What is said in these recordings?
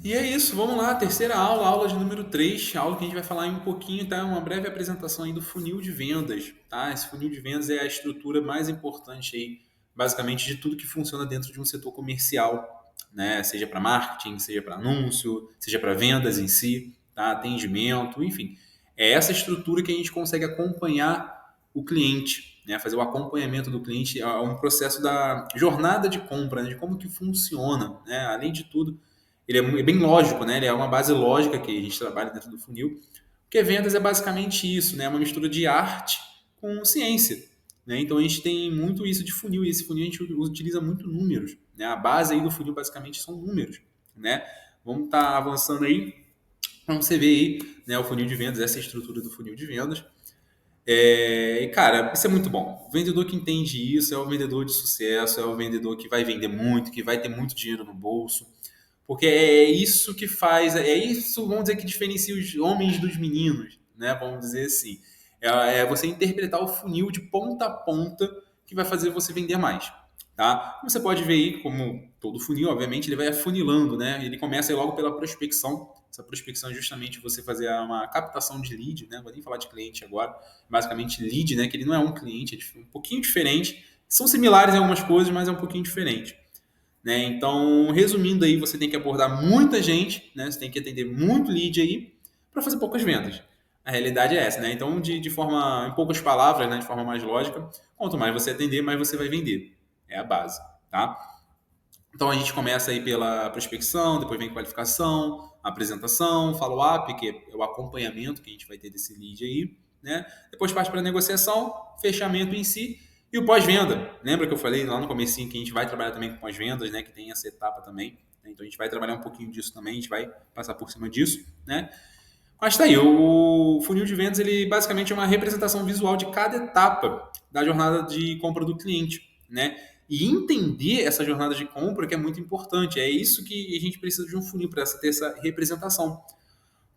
E é isso, vamos lá, terceira aula, aula de número 3, aula que a gente vai falar em um pouquinho, tá? Uma breve apresentação aí do funil de vendas, tá? Esse funil de vendas é a estrutura mais importante aí, basicamente, de tudo que funciona dentro de um setor comercial, né? Seja para marketing, seja para anúncio, seja para vendas em si, tá? Atendimento, enfim. É essa estrutura que a gente consegue acompanhar o cliente, né? Fazer o acompanhamento do cliente, é um processo da jornada de compra, né? De como que funciona, né? Além de tudo, ele é bem lógico, né? Ele é uma base lógica que a gente trabalha dentro do funil. Porque vendas é basicamente isso, né? É uma mistura de arte com ciência, né? Então a gente tem muito isso de funil e esse funil a gente utiliza muito números, né? A base aí do funil basicamente são números, né? Vamos estar avançando aí para você ver aí, né? O funil de vendas, essa é a estrutura do funil de vendas. E cara, isso é muito bom. O vendedor que entende isso é o vendedor de sucesso, é o vendedor que vai vender muito, que vai ter muito dinheiro no bolso, porque é isso que faz, é isso, vamos dizer, que diferencia os homens dos meninos, né? Vamos dizer assim. É você interpretar o funil de ponta a ponta que vai fazer você vender mais, tá? Você pode ver aí, como todo funil, obviamente, ele vai afunilando, né? Ele começa aí logo pela prospecção. Essa prospecção é justamente você fazer uma captação de lead, né? Não vou nem falar de cliente agora, basicamente lead, né? Que ele não é um cliente, é um pouquinho diferente. São similares em algumas coisas, mas é um pouquinho diferente, né? Então, resumindo aí, você tem que abordar muita gente, né? Você tem que atender muito lead aí para fazer poucas vendas. A realidade é essa, né? Então, de forma, em poucas palavras, né? De forma mais lógica, quanto mais você atender, mais você vai vender. É a base, tá? Então, a gente começa aí pela prospecção, depois vem qualificação, apresentação, follow-up, que é o acompanhamento que a gente vai ter desse lead aí, né? Depois parte para a negociação, fechamento em si e o pós-venda. Lembra que eu falei lá no comecinho que a gente vai trabalhar também com pós-vendas, né? Que tem essa etapa também, né? Então, a gente vai trabalhar um pouquinho disso também, a gente vai passar por cima disso, né? Mas tá aí, o funil de vendas, ele basicamente é uma representação visual de cada etapa da jornada de compra do cliente, né? E entender essa jornada de compra que é muito importante. É isso que a gente precisa de um funil para ter essa representação.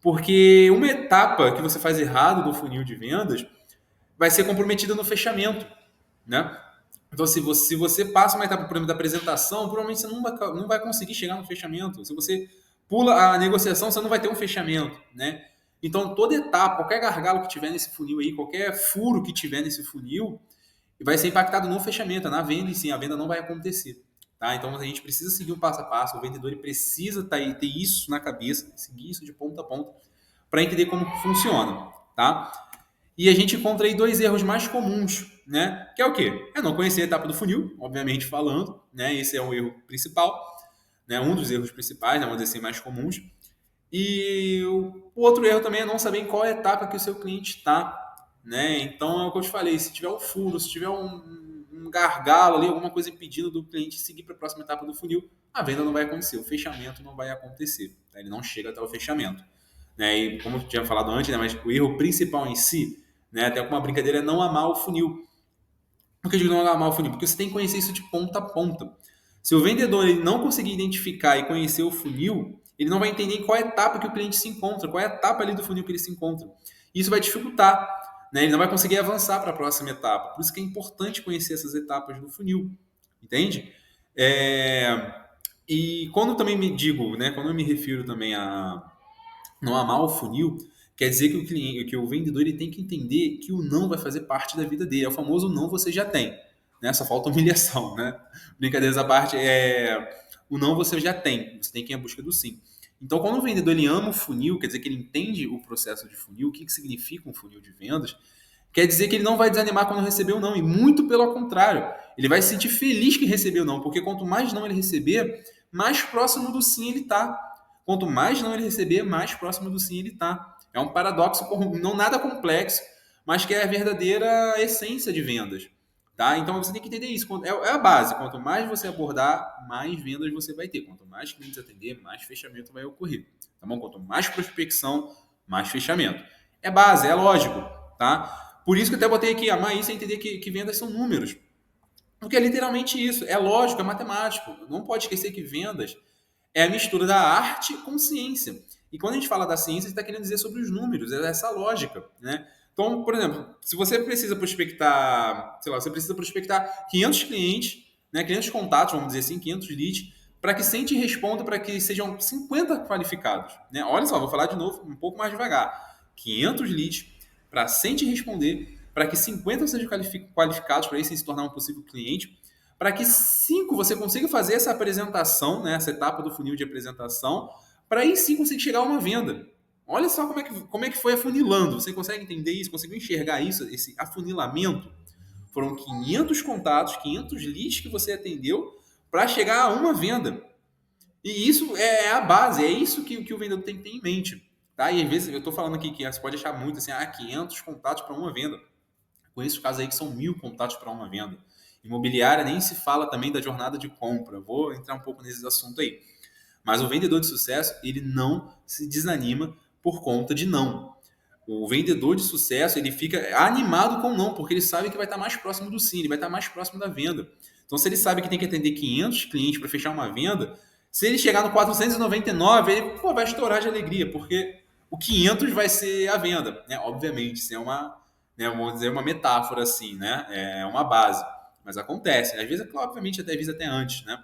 Porque uma etapa que você faz errado do funil de vendas vai ser comprometida no fechamento, né? Então, se você passa uma etapa, por exemplo, da apresentação, provavelmente você não vai conseguir chegar no fechamento. Se você pula a negociação, você não vai ter um fechamento, né? Então, toda etapa, qualquer gargalo que tiver nesse funil aí, qualquer furo que tiver nesse funil, vai ser impactado no fechamento, na venda, e sim, a venda não vai acontecer. Tá? Então, a gente precisa seguir um passo a passo, o vendedor ele precisa ter isso na cabeça, seguir isso de ponta a ponta, para entender como funciona. Tá? E a gente encontra aí dois erros mais comuns, né? Que é o quê? É não conhecer a etapa do funil, obviamente falando, né? Esse é o erro principal, né? Um dos erros principais, né? Vamos dizer assim, mais comuns. E o outro erro também é não saber em qual etapa que o seu cliente está, né? Então é o que eu te falei, se tiver um furo, se tiver um gargalo ali, alguma coisa impedindo do cliente seguir para a próxima etapa do funil, a venda não vai acontecer, o fechamento não vai acontecer, tá? Ele não chega até o fechamento, né? E como eu tinha falado antes, né? Mas o erro principal em si, né? Até uma brincadeira é não amar o funil. Por que eu digo não amar o funil? Porque você tem que conhecer isso de ponta a ponta. Se o vendedor ele não conseguir identificar e conhecer o funil, ele não vai entender em qual etapa que o cliente se encontra, qual é a etapa ali do funil que ele se encontra. Isso vai dificultar, né? Ele não vai conseguir avançar para a próxima etapa. Por isso que é importante conhecer essas etapas do funil, entende? É, E quando também me digo, né? Quando eu me refiro também a não amar o funil, quer dizer que o cliente, que o vendedor ele tem que entender que o não vai fazer parte da vida dele. É o famoso não você já tem, né? Só falta humilhação, né? Brincadeiras à parte, o não você já tem. Você tem que ir à busca do sim. Então, quando o vendedor ele ama o funil, quer dizer que ele entende o processo de funil, o que significa um funil de vendas, quer dizer que ele não vai desanimar quando receber o não, e muito pelo contrário, ele vai se sentir feliz que recebeu o não, porque quanto mais não ele receber, mais próximo do sim ele está. Quanto mais não ele receber, mais próximo do sim ele está. É um paradoxo não nada complexo, mas que é a verdadeira essência de vendas. Tá? Então você tem que entender isso. É a base. Quanto mais você abordar, mais vendas você vai ter. Quanto mais clientes atender, mais fechamento vai ocorrer. Tá bom? Quanto mais prospecção, mais fechamento. É base, é lógico. Tá? Por isso que eu até botei aqui, amar isso é entender que vendas são números. Porque é literalmente isso. É lógico, é matemático. Não pode esquecer que vendas é a mistura da arte com ciência. E quando a gente fala da ciência, a gente está querendo dizer sobre os números, é essa lógica, né? Então, por exemplo, se você precisa prospectar, sei lá, você precisa prospectar 500 clientes, né, 500 contatos, vamos dizer assim, 500 leads, para que sente e responda para que sejam 50 qualificados. Né? Olha só, vou falar de novo um pouco mais devagar. 500 leads para sente e responder, para que 50 sejam qualificados para isso se tornar um possível cliente, para que 5 você consiga fazer essa apresentação, né, essa etapa do funil de apresentação, para aí sim conseguir chegar a uma venda. Olha só como é que foi afunilando. Você consegue entender isso? Conseguiu enxergar isso, esse afunilamento? Foram 500 contatos, 500 leads que você atendeu para chegar a uma venda. E isso é a base, é isso que o vendedor tem que ter em mente. Tá? E às vezes eu estou falando aqui que você pode achar muito assim, 500 contatos para uma venda. Conheço casos aí que são 1.000 contatos para uma venda. Imobiliária nem se fala também da jornada de compra. Vou entrar um pouco nesses assuntos aí. Mas o vendedor de sucesso, ele não se desanima por conta de não. O vendedor de sucesso, ele fica animado com não, porque ele sabe que vai estar mais próximo do sim, ele vai estar mais próximo da venda. Então, se ele sabe que tem que atender 500 clientes para fechar uma venda, se ele chegar no 499, ele vai estourar de alegria, porque o 500 vai ser a venda, né? Obviamente, isso é uma, né, vamos dizer, uma metáfora assim, né? É uma base, mas acontece. Às vezes, obviamente, até avisa até antes, né?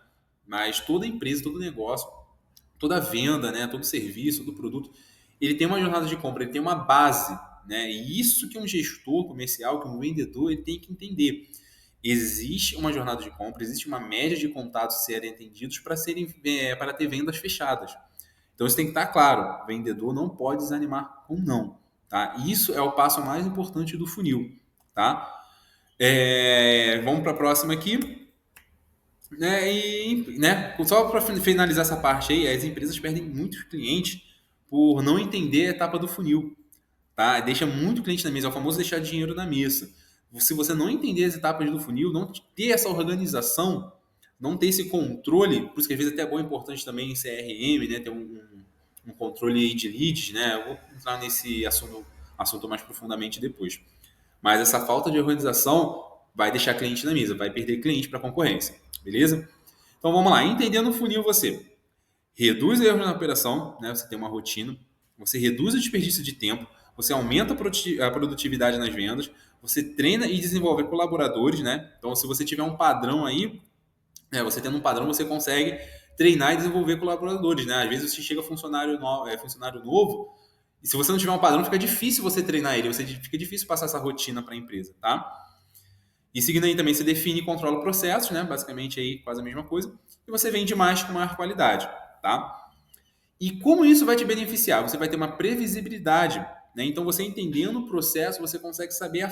Mas toda empresa, todo negócio, toda venda, né, todo serviço, todo produto, ele tem uma jornada de compra, ele tem uma base, né? E isso que um gestor comercial, que um vendedor, ele tem que entender. Existe uma jornada de compra, existe uma média de contatos a serem atendidos para ter vendas fechadas. Então isso tem que estar claro. O vendedor não pode desanimar com não, tá? Isso é o passo mais importante do funil, tá? Vamos para a próxima aqui. Só para finalizar essa parte aí, as empresas perdem muitos clientes por não entender a etapa do funil, tá? Deixa muito cliente na mesa, é o famoso deixar dinheiro na mesa. Se você não entender as etapas do funil, não ter essa organização, não ter esse controle, por isso que às vezes até é bom, importante também em CRM, né, ter um controle aí de leads, né? Eu vou entrar nesse assunto mais profundamente depois. Mas essa falta de organização vai deixar cliente na mesa, vai perder cliente para a concorrência, beleza? Então vamos lá, entendendo o funil você reduz erros na operação, né? Você tem uma rotina, você reduz o desperdício de tempo, você aumenta a produtividade nas vendas, você treina e desenvolve colaboradores, né? Então se você tiver um padrão aí, você tendo um padrão, você consegue treinar e desenvolver colaboradores, né? Às vezes você chega funcionário novo, e se você não tiver um padrão, fica difícil você treinar ele, fica difícil passar essa rotina para a empresa, tá? E seguindo aí também, você define e controla processos, né? Basicamente aí quase a mesma coisa. E você vende mais com maior qualidade, tá? E como isso vai te beneficiar? Você vai ter uma previsibilidade, né? Então, você entendendo o processo, você consegue saber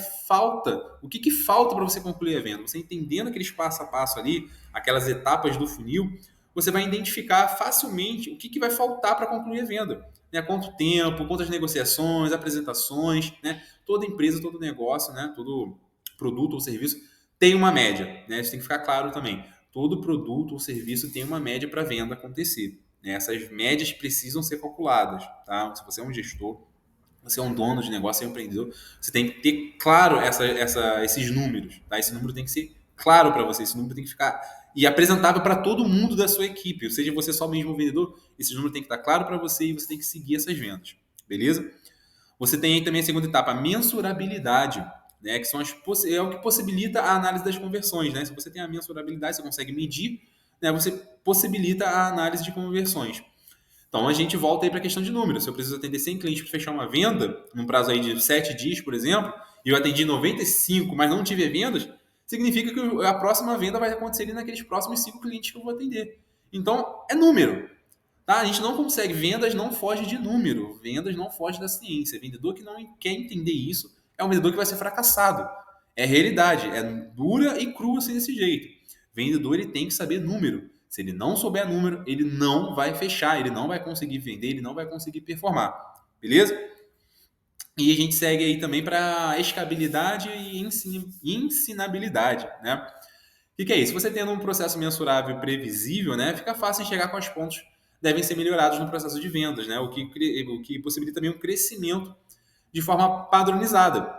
o que falta para você concluir a venda. Você entendendo aqueles passo a passo ali, aquelas etapas do funil, você vai identificar facilmente o que vai faltar para concluir a venda. Né? Quanto tempo, quantas negociações, apresentações, né? Toda empresa, todo negócio, né? Todo produto ou serviço tem uma média, né? Isso tem que ficar claro também. Todo produto ou serviço tem uma média para a venda acontecer. Né? Essas médias precisam ser calculadas, tá? Se você é um gestor, você é um dono de negócio, é um empreendedor, você tem que ter claro esses números, tá? Esse número tem que ser claro para você, esse número tem que ficar e apresentável para todo mundo da sua equipe, ou seja, você só mesmo o vendedor, esse número tem que estar claro para você e você tem que seguir essas vendas, beleza? Você tem aí também a segunda etapa, a mensurabilidade, né? Que são é o que possibilita a análise das conversões, né? Se você tem a mensurabilidade, você consegue medir, né? Você possibilita a análise de conversões. Então a gente volta aí para a questão de números. Se eu preciso atender 100 clientes para fechar uma venda, num prazo aí de 7 dias, por exemplo, e eu atendi 95, mas não tive vendas, significa que a próxima venda vai acontecer ali naqueles próximos 5 clientes que eu vou atender. Então, é número. Tá? A gente não consegue. Vendas não foge de número. Vendas não foge da ciência. Vendedor que não quer entender isso é um vendedor que vai ser fracassado. É realidade. É dura e crua assim desse jeito. Vendedor ele tem que saber número. Se ele não souber número, ele não vai fechar, ele não vai conseguir vender, ele não vai conseguir performar. Beleza? E a gente segue aí também para escalabilidade e ensinabilidade, né? O que é isso? Você tendo um processo mensurável e previsível, né, fica fácil enxergar quais pontos devem ser melhorados no processo de vendas, né? O que possibilita também um crescimento de forma padronizada,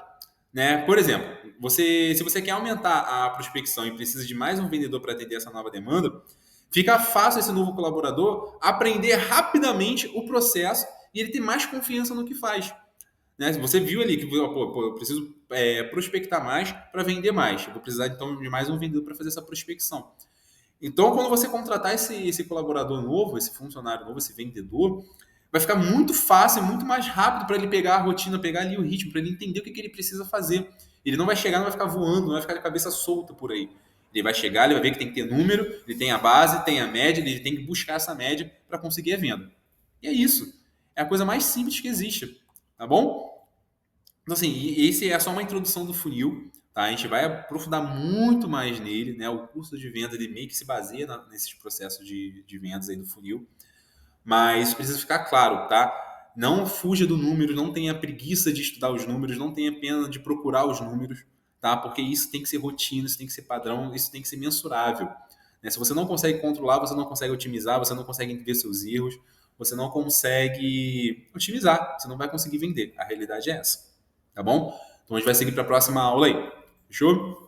né? Por exemplo, se você quer aumentar a prospecção e precisa de mais um vendedor para atender essa nova demanda, fica fácil esse novo colaborador aprender rapidamente o processo e ele ter mais confiança no que faz. Né? Você viu ali que eu preciso prospectar mais para vender mais. Eu vou precisar então de mais um vendedor para fazer essa prospecção. Então, quando você contratar esse colaborador novo, esse funcionário novo, esse vendedor, vai ficar muito fácil, muito mais rápido para ele pegar a rotina, pegar ali o ritmo, para ele entender o que ele precisa fazer. Ele não vai chegar, não vai ficar voando, não vai ficar de cabeça solta por aí. Ele vai chegar, ele vai ver que tem que ter número, ele tem a base, tem a média, ele tem que buscar essa média para conseguir a venda. E é isso. É a coisa mais simples que existe, tá bom? Então, assim, esse é só uma introdução do funil, tá? A gente vai aprofundar muito mais nele, né? O curso de venda, ele meio que se baseia nesses processos de vendas aí do funil, mas precisa ficar claro, tá? Não fuja do número, não tenha preguiça de estudar os números, não tenha pena de procurar os números, tá? Porque isso tem que ser rotina, isso tem que ser padrão, isso tem que ser mensurável, né? Se você não consegue controlar, você não consegue otimizar, você não consegue ver seus erros, você não consegue otimizar, você não vai conseguir vender. A realidade é essa, tá bom? Então a gente vai seguir para a próxima aula aí. Fechou?